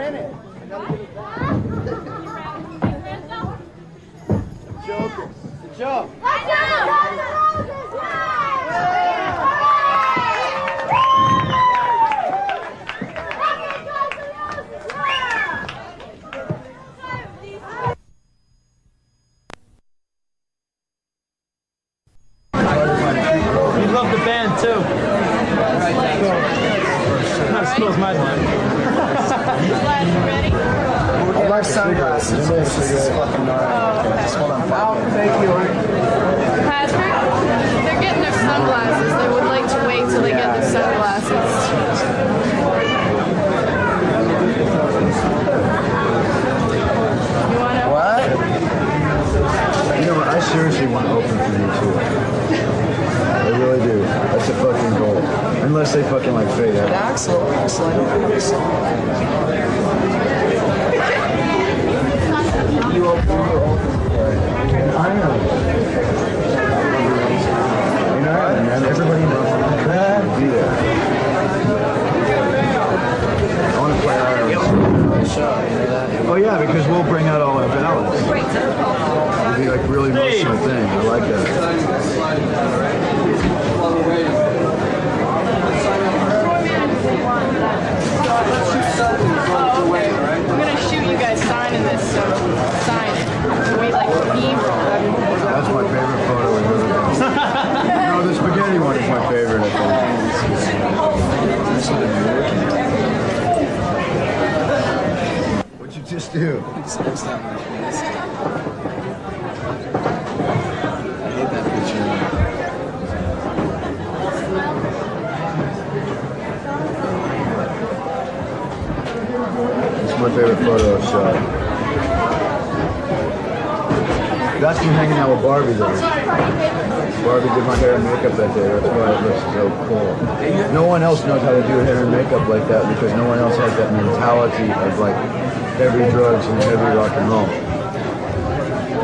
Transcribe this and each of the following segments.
minute. Joker. Good job. You love the band too. Not as cool as my band. Glad you're ready. I like sunglasses. This is fucking gnarly. I'll make you. Patrick, they're getting their sunglasses. They would like to wait till they get their sunglasses. You wanna? What? You know what? I seriously want to open for you too. I really do. That's a fucking goal. Unless they fucking like fade out. Axel, I don't have a song. You open. I know. You know, man, everybody knows that. Be there. I want to play our. Oh yeah, because we'll bring out all our ballads. It'll be like really emotional thing. I like that. Oh, okay. I'm gonna shoot you guys signing this, so sign it. So we like B-roll. That's my favorite photo we've ever done. No, the spaghetti one is my favorite, I think. What'd you just do? It's not my best. I hate that picture. It's my favorite photo I've shot. That's me hanging out with Barbie though. Barbie did my hair and makeup that day. That's why it looks so cool. No one else knows how to do hair and makeup like that because no one else has that mentality of like heavy drugs and heavy rock and roll.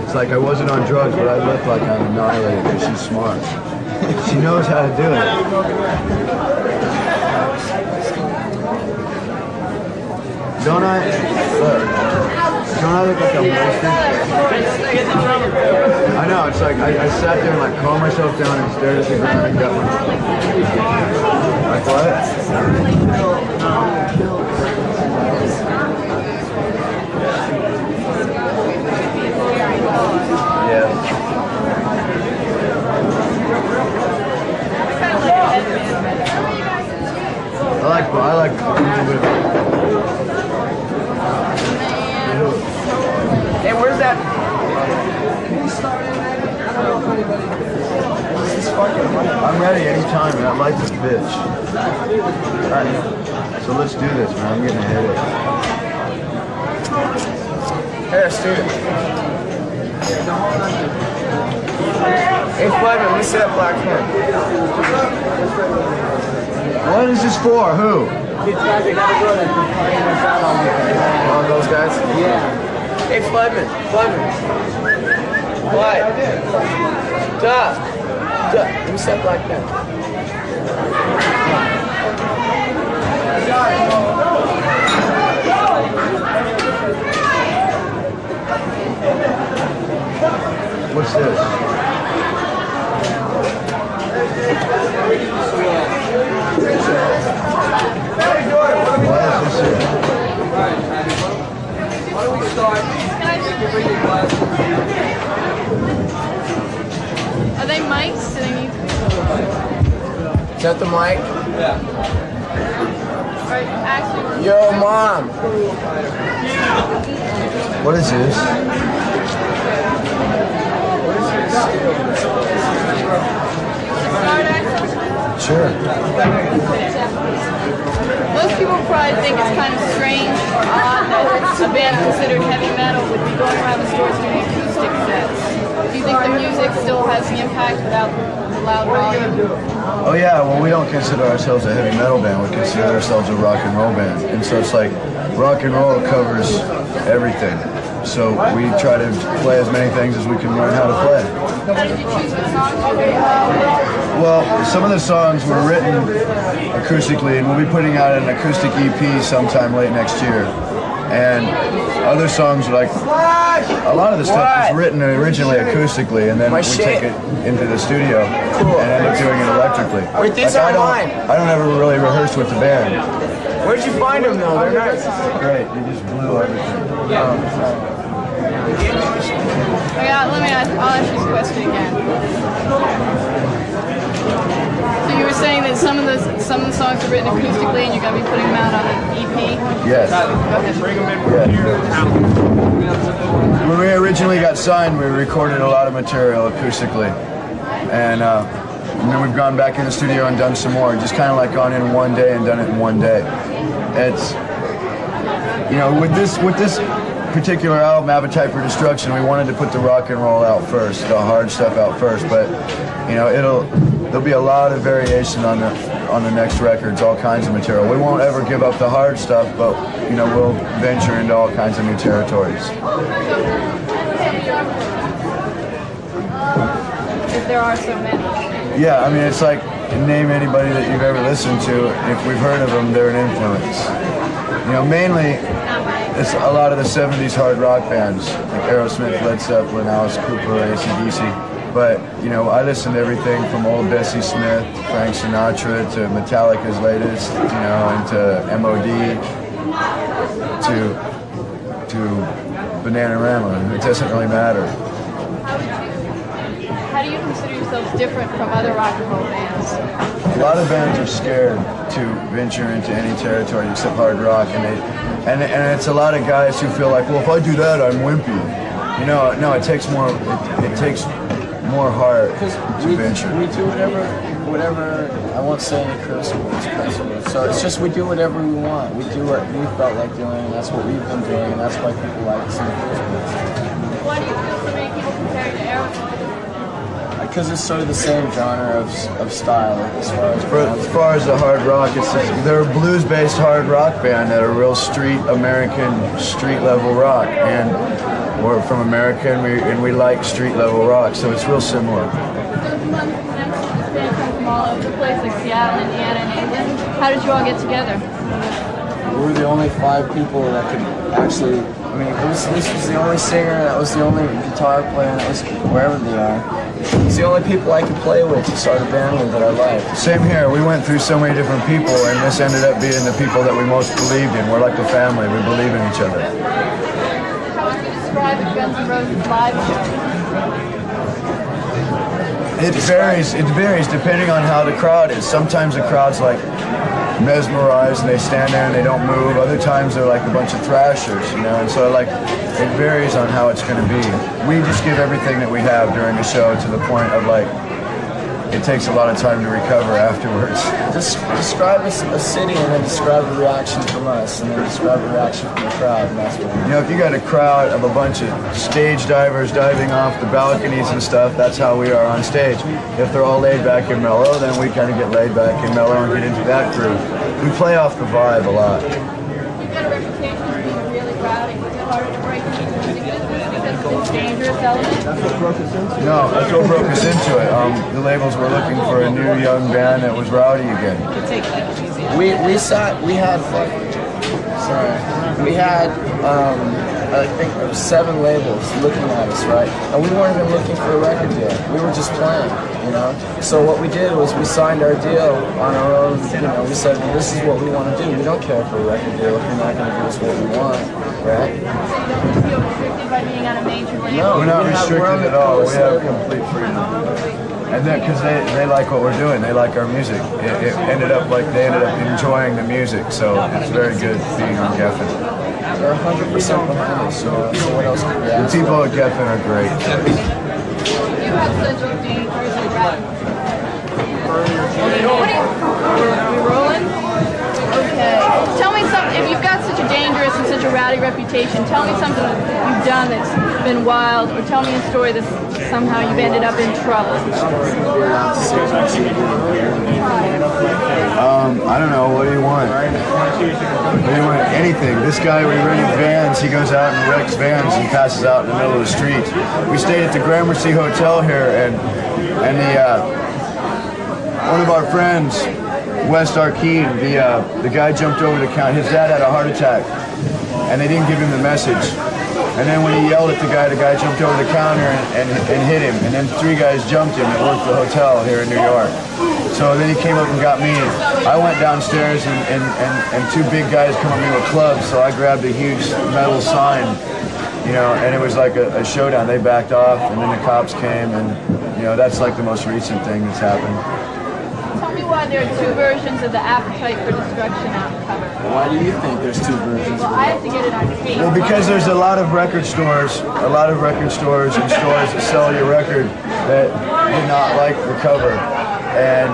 It's like I wasn't on drugs, but I look like I'm annihilated because she's smart. She knows how to do it. Don't I? Look. Don't I look like I'm wasted? I know, it's like I sat there and like calmed myself down and stared at the ground and got my... Like what? Yeah. I like a little bit. Hey, where's that? I'm ready anytime, man. I like this bitch. Alright. So let's do this, man. I'm getting a headache. Hey, let's do it. Hey, Flavor, let me see that black pen. What is this for? Who? Oh, those guys? Yeah. Hey, Flavor. What? Duff. Let me see that black pen. What's this? What is this here? Why don't we start? You bring your glasses. Are they mics? Do they need? Is that the mic? Yeah. Right, actually. Yo, Mom. What is this? Start, Axel? Sure. Most people probably think it's kind of strange or odd that a band considered heavy metal would be going around the stores doing acoustic sets. Do you think the music still has the impact without the loud volume? Oh yeah, well we don't consider ourselves a heavy metal band, we consider ourselves a rock and roll band. And so it's like, rock and roll covers everything. So we try to play as many things as we can learn how to play. How did you choose the songs you wrote? Well, some of the songs were written acoustically, and we'll be putting out an acoustic EP sometime late next year. And other songs, like a lot of the stuff was written originally acoustically, and then we take it into the studio and end up doing it electrically. Wait, these are mine. I don't ever really rehearse with the band. Where'd you find them though? They're nice. Great, you just blew everything. I'll ask you this question again. So you were saying that some of the songs are written acoustically, and you're going to be putting them out on an EP? Yes. When we originally got signed, we recorded a lot of material acoustically, and then we've gone back in the studio and done some more. Just kind of like gone in one day and done it in one day. It's, you know, with this particular album, Appetite for Destruction, we wanted to put the rock and roll out first, the hard stuff out first, but you know, there'll be a lot of variation on the next records, all kinds of material. We won't ever give up the hard stuff, but you know, we'll venture into all kinds of new territories. If there are so many. Yeah, I mean, it's like, name anybody that you've ever listened to. If we've heard of them, they're an influence. You know, mainly, it's a lot of the 70s hard rock bands, like Aerosmith, Led Zeppelin, Alice Cooper, AC/DC. But, you know, I listen to everything from old Bessie Smith, Frank Sinatra, to Metallica's latest, you know, and to M.O.D., to Bananarama. It doesn't really matter. How do you consider yourselves different from other rock and roll bands? A lot of bands are scared to venture into any territory except hard rock, and it's a lot of guys who feel like, well, if I do that, I'm wimpy. You know, no, it takes more. It takes more heart to venture. We do whatever. I won't say any curse words, possible. So it's just we do whatever we want. We do what we felt like doing, and that's what we've been doing, and that's why people like us in the first place. Why do you feel so many people compare you to Aerosmith? Because it's sort of the same genre of style as far as the hard rock, they're a blues-based hard rock band that are real American street-level rock, and we're from America, and we like street-level rock, so it's real similar. This band comes from all over the place, like Seattle, Indiana, and England. How did you all get together? We're the only 5 people that could actually. I mean, this was the only singer, that was the only guitar player, that was wherever they are. It's the only people I could play with to start a band with that I liked. Same here. We went through so many different people, and this ended up being the people that we most believed in. We're like a family. We believe in each other. How would you describe a Guns N' Roses live show? It varies depending on how the crowd is. Sometimes the crowd's like mesmerized and they stand there and they don't move. Other times they're like a bunch of thrashers, you know, and so like it varies on how it's going to be. We just give everything that we have during the show to the point of like it takes a lot of time to recover afterwards. Just describe a city and then describe a reaction from us and then describe a reaction from the crowd, and that's what we do. You know, if you got a crowd of a bunch of stage divers diving off the balconies and stuff, that's how we are on stage. If they're all laid back and mellow, then we kind of get laid back and mellow and get into that groove. We play off the vibe a lot. You've got a reputation for being really rowdy. Is it hard to break into the music business because of this dangerous element? No, that's what broke us into it. The labels were looking for a new young band that was rowdy again. I think there were 7 labels looking at us, right? And we weren't even looking for a record deal. We were just playing, you know? So what we did was we signed our deal on our own, you know, we said, well, this is what we want to do. We don't care for a record deal if you're not going to give us what we want, right? So you don't feel restricted by being on a major label? No, we're not restricted at all. We have complete freedom. And then, because they like what we're doing, they like our music. It ended up like they ended up enjoying the music, so it's very good being on Geffen. They're 100% behind us, so what else could we The ask? people at Geffen are great. You have such a dangerous rap. We rolling? Okay. Tell me something, if you've got such a dangerous and such a rowdy reputation, tell me something that you've done that's been wild, or tell me a story that somehow you've ended up in trouble. I don't know, what do you want? What do you want? Anything. This guy, we rented vans, he goes out and wrecks vans and passes out in the middle of the street. We stayed at the Gramercy Hotel here, and one of our friends, West Arkeen, the guy jumped over the counter. His dad had a heart attack, and they didn't give him the message. And then when he yelled at the guy jumped over the counter and hit him. And then 3 guys jumped him that worked the hotel here in New York. So then he came up and got me. I went downstairs and 2 big guys come at me with clubs. So I grabbed a huge metal sign, you know, and it was like a showdown. They backed off, and then the cops came, and you know, that's like the most recent thing that's happened. Tell me why there are 2 versions of the Appetite for Destruction cover. Why do you think there's 2 versions? Well, I have to get it on tape. Well, because there's a lot of record stores and stores that sell your record that did not like the cover and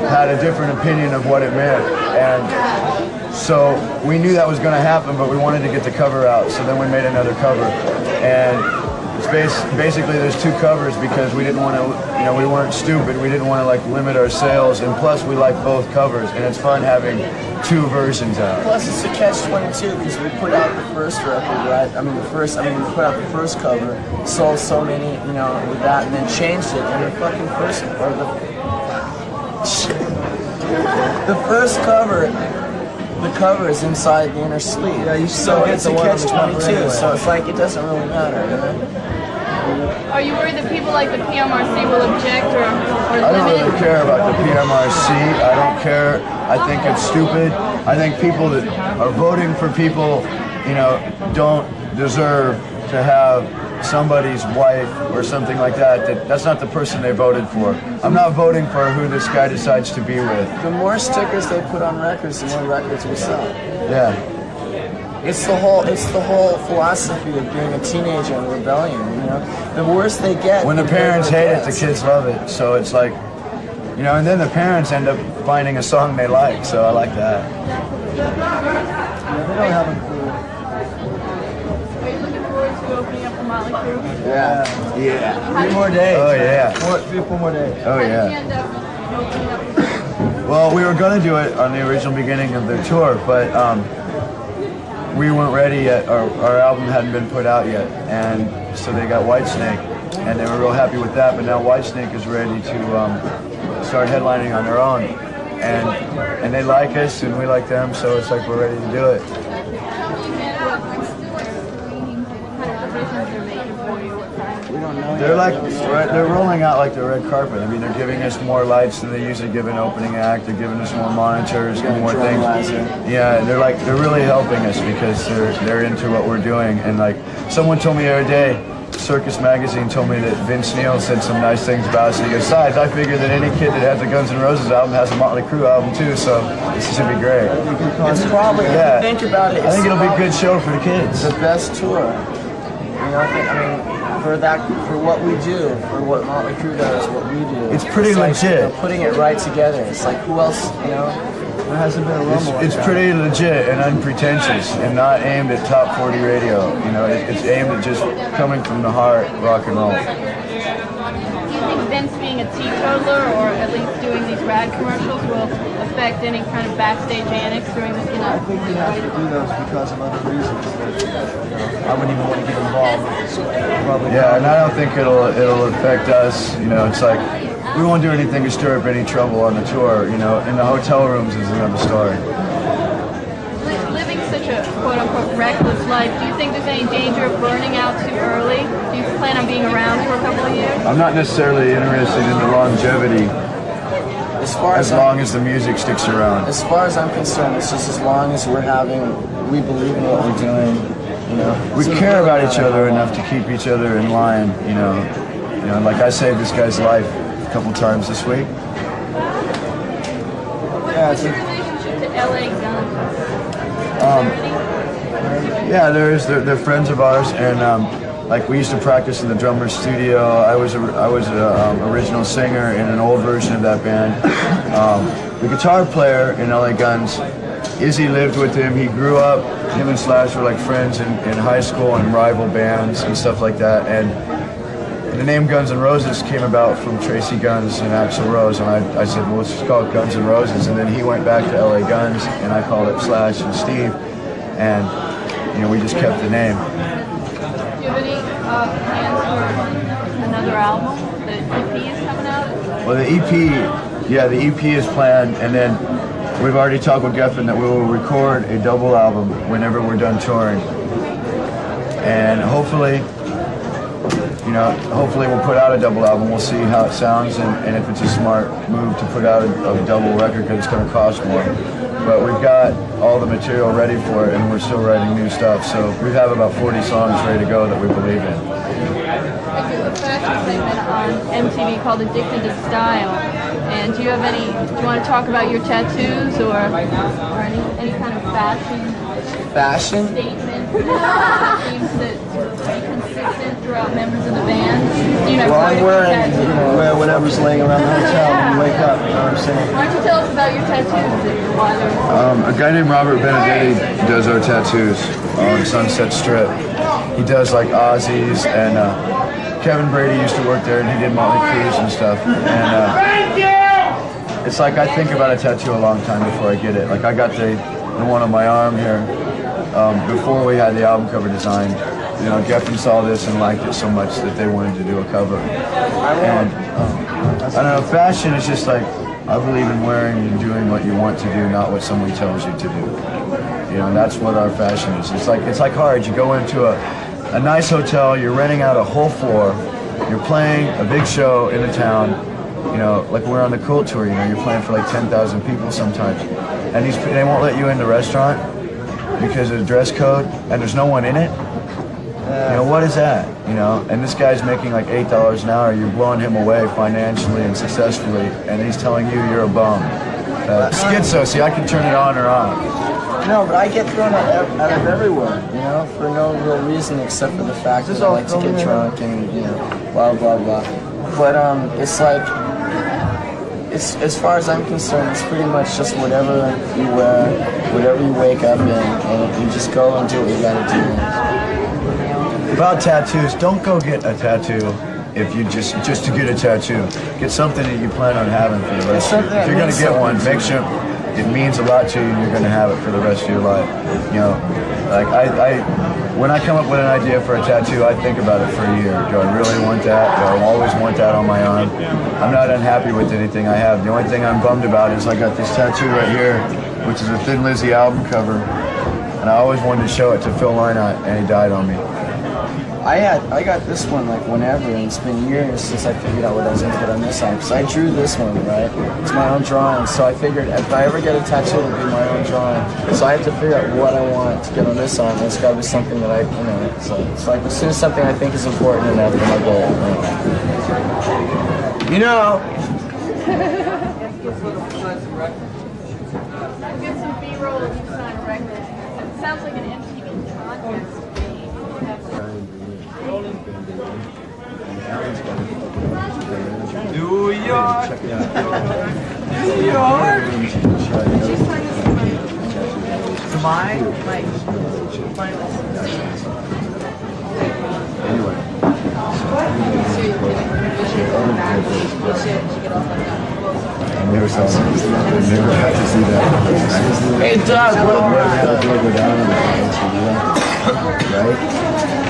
had a different opinion of what it meant. And so we knew that was going to happen, but we wanted to get the cover out. So then we made another cover. And it's basically there's 2 covers because we didn't want to, you know, we weren't stupid. We didn't want to like limit our sales. And plus we like both covers, and it's fun having 2 versions out. Plus it's a catch-22 because we put out the first record, right? we put out the first cover, sold so many, you know, with that, and then changed it. And the fucking first, or the first cover, the cover is inside the inner sleeve. Yeah, so it's a catch-22. Anyway. So it's like it doesn't really matter, you know? Are you worried that people like the PMRC will object or limit? I don't really care about the PMRC. I don't care. I think it's stupid. I think people that are voting for people, you know, don't deserve to have somebody's wife or something like that. That's not the person they voted for. I'm not voting for who this guy decides to be with. The more stickers they put on records, the more records we sell. Yeah. It's the whole philosophy of being a teenager and rebellion, you know? The worse they get... When the parents hate it, the kids love it. So it's like, you know, and then the parents end up finding a song they like, so I like that. Yeah, they don't have a clue. Are you looking forward to opening up the Motley Crue? Yeah. Yeah. 3 more days. Oh, yeah. 4 more days. Oh, How did you yeah. end up opening up the Crue? Well, we were going to do it on the original beginning of their tour, but we weren't ready yet. Our album hadn't been put out yet, and so they got Whitesnake, and they were real happy with that. But now Whitesnake is ready to start headlining on their own, and they like us and we like them, so it's like we're ready to do it. We don't know They're yet. like they're rolling out like the red carpet. I mean, they're giving us more lights than they usually give an opening act. They're giving us more monitors, more things. Yeah, they're really helping us because they're into what we're doing. And like someone told me the other day, Circus Magazine told me that Vince Neil said some nice things about us. He goes, "Besides, I figure that any kid that has a Guns N' Roses album has a Motley Crue album too, so this should be great." It's probably, Yeah. think about it. I think it'll be a good show for the kids. The best tour. You know, I mean, for what we do, for what Motley Crue does, what we do. It's pretty like, legit. you know, putting it right together. It's like, who else, you know? There hasn't been a rumble. It's pretty legit and unpretentious and not aimed at top 40 radio. You know, it's aimed at just coming from the heart, rock and roll. Do you think Vince being a teetotaler or at least doing these rad commercials will affect any kind of backstage antics during the, you know? I think we have to do those because of other reasons. I wouldn't even want to get involved. So probably Yeah, and I don't think it'll affect us. You know, it's like we won't do anything to stir up any trouble on the tour. You know, in the hotel rooms is another story. Living such a quote-unquote reckless life, do you think there's any danger of burning out too early? Do you plan on being around for a couple of years? I'm not necessarily interested in the longevity as long as the music sticks around. As far as I'm concerned, it's just as long as we believe in what we're doing. You know, We care about each other enough to keep each other in line. You know, like I saved this guy's life a couple times this week. What's your relationship to LA Guns? Yeah, they're friends of ours, and like we used to practice in the drummer's studio. I was an original singer in an old version of that band. The guitar player in LA Guns, Izzy lived with him. He grew up. Him and Slash were like friends in high school and rival bands and stuff like that. And the name Guns N' Roses came about from Tracy Guns and Axl Rose, and I said, well, let's just call it Guns N' Roses. And then he went back to LA Guns, and I called it Slash and Steve, and you know, we just kept the name. Do you have any plans for another album? The EP is coming out? Well, the EP is planned, and then we've already talked with Geffen that we will record a double album whenever we're done touring. And hopefully, you know, hopefully we'll put out a double album. We'll see how it sounds and if it's a smart move to put out a double record because it's going to cost more. But we've got all the material ready for it and we're still writing new stuff. So we have about 40 songs ready to go that we believe in. I do a fashion segment on MTV called Addicted to Style. And do you want to talk about your tattoos or any kind of fashion statement? Seems that be consistent throughout members of the band. You know, well, I'm wear whatever's laying around the hotel when you wake up, you know what I'm saying? Why don't you tell us about your tattoos? A guy named Robert Benedetti does our tattoos on Sunset Strip. He does like Ozzy's and Kevin Brady used to work there and he did Motley Crue's and stuff. And it's like I think about a tattoo a long time before I get it. Like I got the one on my arm here before we had the album cover designed. You know, Geffen saw this and liked it so much that they wanted to do a cover. And I don't know, fashion is just like, I believe in wearing and doing what you want to do, not what someone tells you to do. You know, and that's what our fashion is. It's like hard. You go into a nice hotel, you're renting out a whole floor, you're playing a big show in a town, you know, like we're on the Cult tour, you know, you're playing for like 10,000 people sometimes. And they won't let you in the restaurant because of the dress code and there's no one in it. You know, what is that? You know, and this guy's making like $8 an hour. You're blowing him away financially and successfully, and he's telling you you're a bum. Schizo, see, I can turn it on or off. No, but I get thrown out of everywhere, you know, for no real reason except for the fact that I like to get drunk and, you know, blah, blah, blah. But it's like, as far as I'm concerned, it's pretty much just whatever you wear, whatever you wake up in, and you just go and do what you gotta do. About tattoos, don't go get a tattoo if you just to get a tattoo. Get something that you plan on having for the rest of your life. If you're going to get one, make sure it means a lot to you and you're going to have it for the rest of your life. You know, like when I come up with an idea for a tattoo, I think about it for a year. Do I really want that? Do I always want that on my arm? I'm not unhappy with anything I have. The only thing I'm bummed about is I got this tattoo right here, which is a Thin Lizzy album cover. And I always wanted to show it to Phil Lynott, and he died on me. I got this one like whenever, and it's been years since I figured out what I was going to put on this side. Because I drew this one, right? It's my own drawing, so I figured if I ever get a tattoo, it'll be my own drawing. So I have to figure out what I want to get on this side. It's got to be something that I, you know, so it's like as soon as something I think is important enough, then I'll go. You know. Get some B-roll if you sign a record. It sounds like an MTV contest. New York! New York! Mine? Anyway. I never saw that. I never got to see that. Hey, Doug, right?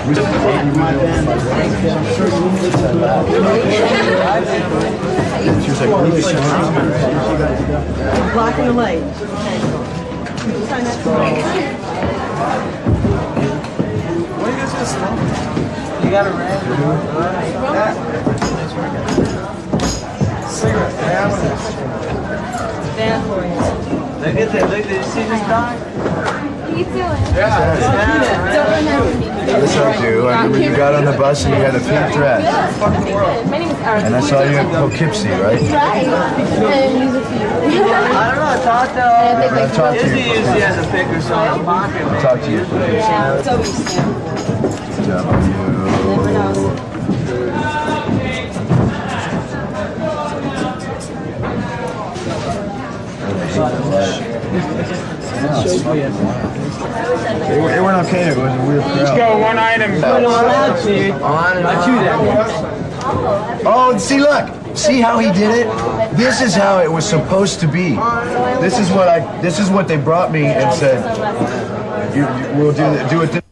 My band. She was like, Black and the light. what are you guys smoking? You got a red? Cigarette. Band for you. Look at that. Look at this. See this dog? How you doing? Yeah. Yes, I do. I remember you got on the bus and you had a pink dress. My name is Aaron. And I saw you at Poughkeepsie, right? Right. And music for you. I don't know. Talk to I talked to Izzy you. usually has a pick or so in his pocket, I man. talked to you. Yeah, it's always Good job on you. never knows. It went okay. It was a weird crowd. Go one item. Oh, see, look. See how he did it? This is how it was supposed to be. This is what they brought me and said, we'll do it.